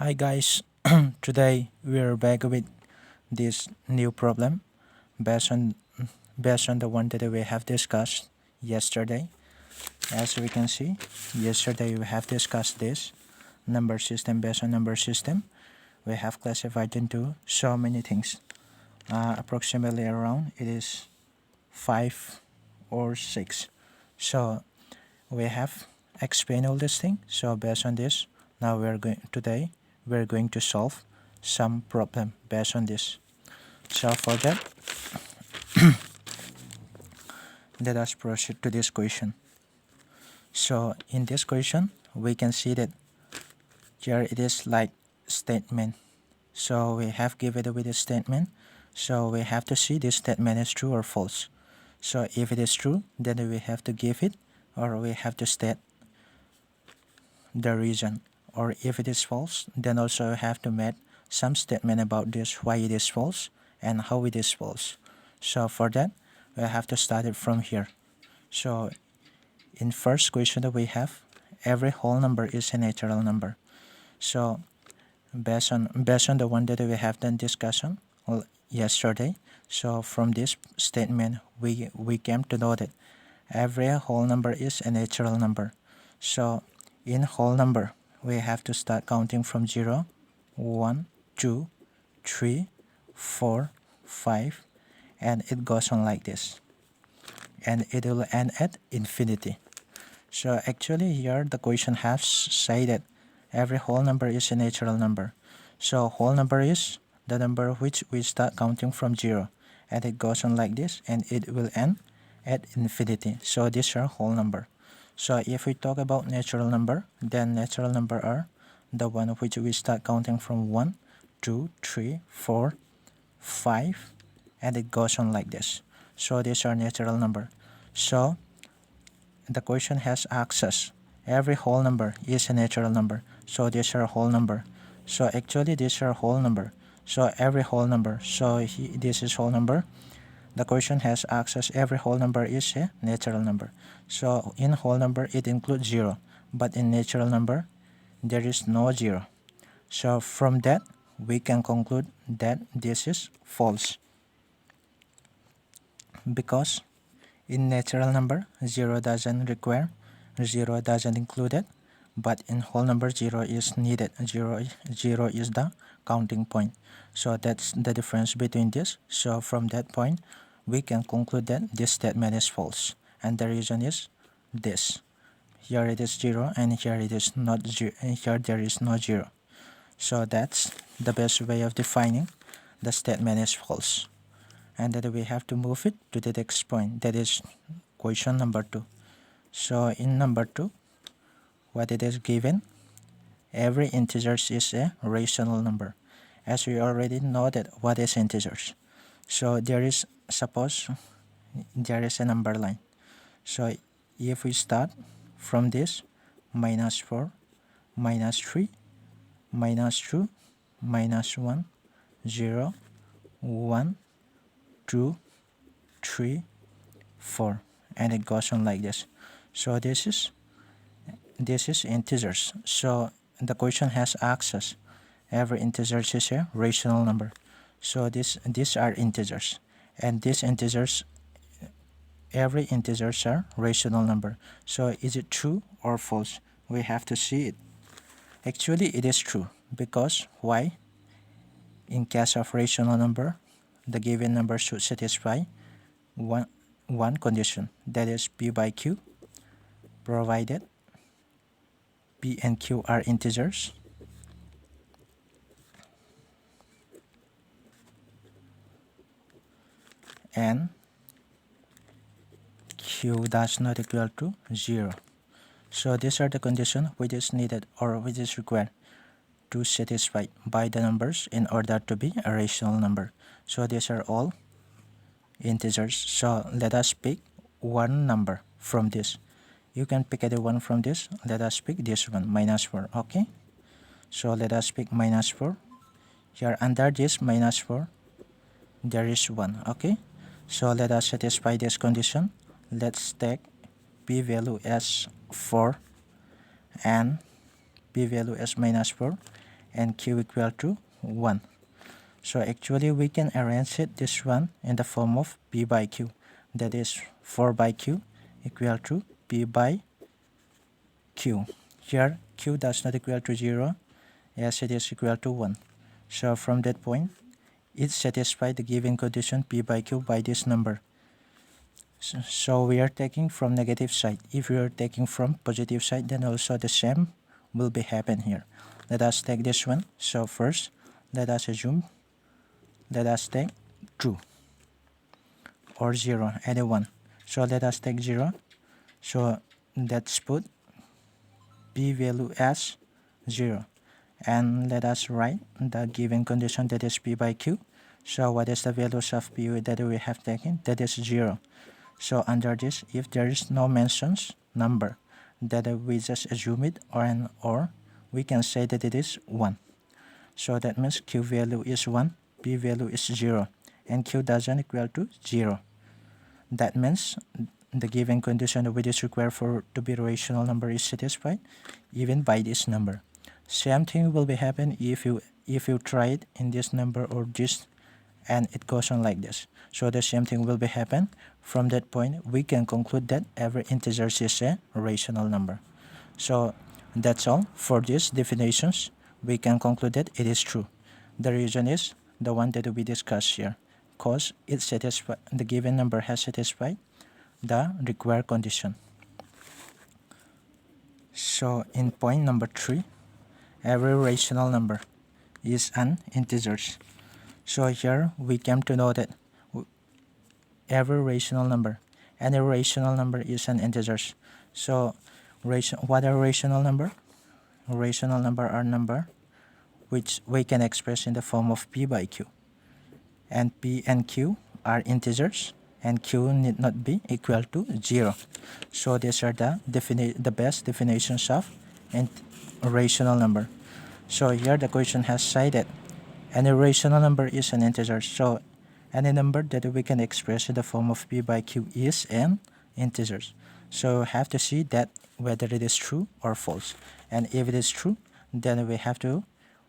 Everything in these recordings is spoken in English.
Hi guys, today we are back with this new problem based on the one that we have discussed yesterday. As we can see, yesterday we have discussed this number system. Based on number system, we have classified into so many things. Approximately around it is 5 or 6. So we have explained all this thing. So based on this, now we're going to solve some problem based on this. So for that, let us proceed to this question. So in this question, we can see that here it is like statement. So we have given it with a statement. So we have to see this statement is true or false. So if it is true, then we have to give it, or we have to state the reason. Or if it is false, then also we have to make some statement about this, why it is false and how it is false. So for that, we have to start it from here. So in first question that we have, every whole number is a natural number. So based on the one that we have done discussion yesterday, so from this statement we came to know that every whole number is a natural number. So in whole number, we have to start counting from 0, 1, 2, 3, 4, 5, and it goes on like this. And it will end at infinity. So actually here the question has say that every whole number is a natural number. So whole number is the number which we start counting from 0, and it goes on like this, and it will end at infinity. So these are whole number. So if we talk about natural number, then natural number are the one which we start counting from 1, 2, 3, 4, 5, and it goes on like this. So these are natural number. So the question has access. Every whole number is a natural number. So these are whole number. So actually these are whole number. So every whole number. So this is whole number. The question has access. Every whole number is a natural number. So in whole number it includes 0. But in natural number there is no 0. So from that we can conclude that this is false. Because in natural number 0 doesn't require, 0 doesn't include it, but in whole number 0 is needed. 0 is the counting point. So that's the difference between this. So from that point we can conclude that this statement is false, and the reason is this. Here it is 0 and here it is not 0, and here there is no 0. So that's the best way of defining the statement is false. And then we have to move it to the next point, that is question number 2. So in number 2, what it is given, every integers is a rational number. As we already know that what is integers. So there is, suppose there is a number line. So if we start from this, -4, -3, -2, -1, 0, 1, 2, 3, 4, and it goes on like this. So this is integers. So the question has access. Every integer is a rational number. So these are integers, and these integers, every integers are rational number. So is it true or false? We have to see it. Actually it is true, because why? In case of rational number, the given number should satisfy one condition, that is p by q, provided p and q are integers, and q does not equal to 0. So these are the conditions which is needed or which is required to satisfy by the numbers in order to be a rational number. So these are all integers. So let us pick one number from this. You can pick either one from this. Let us pick this one, -4. Okay, so let us pick -4. Here under this -4 there is 1. Okay, so let us satisfy this condition. Let's take p value as 4 and p value as -4, and q equal to 1. So actually we can arrange it this one in the form of p by q, that is 4 by q equal to p by q. Here q does not equal to 0 as it is equal to 1. So from that point it satisfies the given condition p by q by this number. So we are taking from negative side. If we are taking from positive side, then also the same will be happen here. Let us take this one. So first let us assume, let us take true or 0, any one. So let us take 0. So let's put p value as 0 and let us write the given condition, that is p by q. So what is the values of p that we have taken? That is 0. So under this, if there is no mentions number, that we just assume it, or we can say that it is 1. So that means q value is 1, p value is 0, and q doesn't equal to 0. That means the given condition which is required for to be rational number is satisfied even by this number. Same thing will be happen if you try it in this number or this, and it goes on like this. So the same thing will be happen. From that point we can conclude that every integer is a rational number. So that's all for these definitions. We can conclude that it is true. The reason is the one that we discussed here, because it satisfies the given number has satisfied the required condition. So in point number 3, every rational number is an integer. So here we came to know that every rational number, any rational number is an integer. So what are rational number? Rational number are number which we can express in the form of p by q, and p and q are integers, and q need not be equal to 0. So these are the best definitions of a rational number. So here the question has cited any rational number is an integer. So any number that we can express in the form of p by q is an integer. So have to see that whether it is true or false. And if it is true, then we have to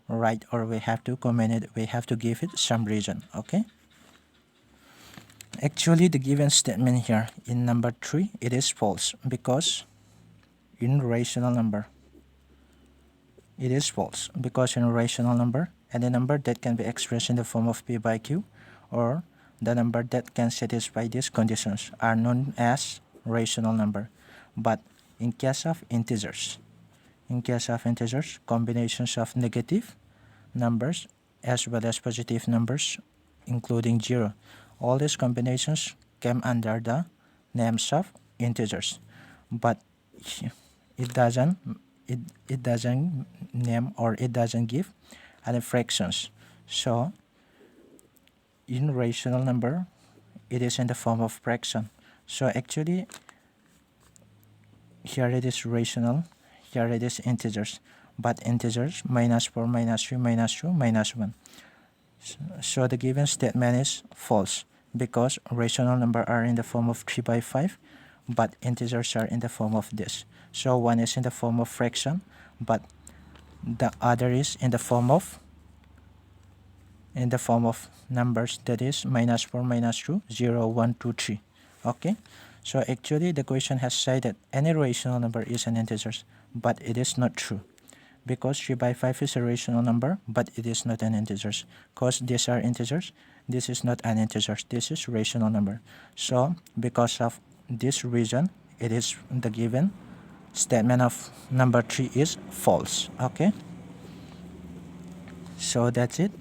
write, or we have to comment it, we have to give it some reason. Okay. Actually the given statement here in number 3, it is false, because in rational number it is false, because in a rational number, any number that can be expressed in the form of p by q, or the number that can satisfy these conditions, are known as rational number. But in case of integers, combinations of negative numbers as well as positive numbers including 0, all these combinations came under the names of integers. But it doesn't name, or it doesn't give any fractions. So in rational number it is in the form of fraction. So actually here it is rational, here it is integers, but integers minus 4 minus 3 minus 2 minus 1. So the given statement is false, because rational number are in the form of 3 by 5, but integers are in the form of this. So one is in the form of fraction, but the other is in the form of numbers, that is minus 4 minus 2 0 1 2 3. Okay. So actually the question has said that any rational number is an integer, but it is not true, because 3 by 5 is a rational number, but it is not an integer, because these are integers. This is not an integer, this is rational number. So because of this reason, it is the given statement of number 3 is false. Okay. So that's it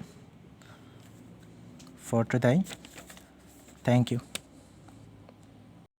for today. Thank you.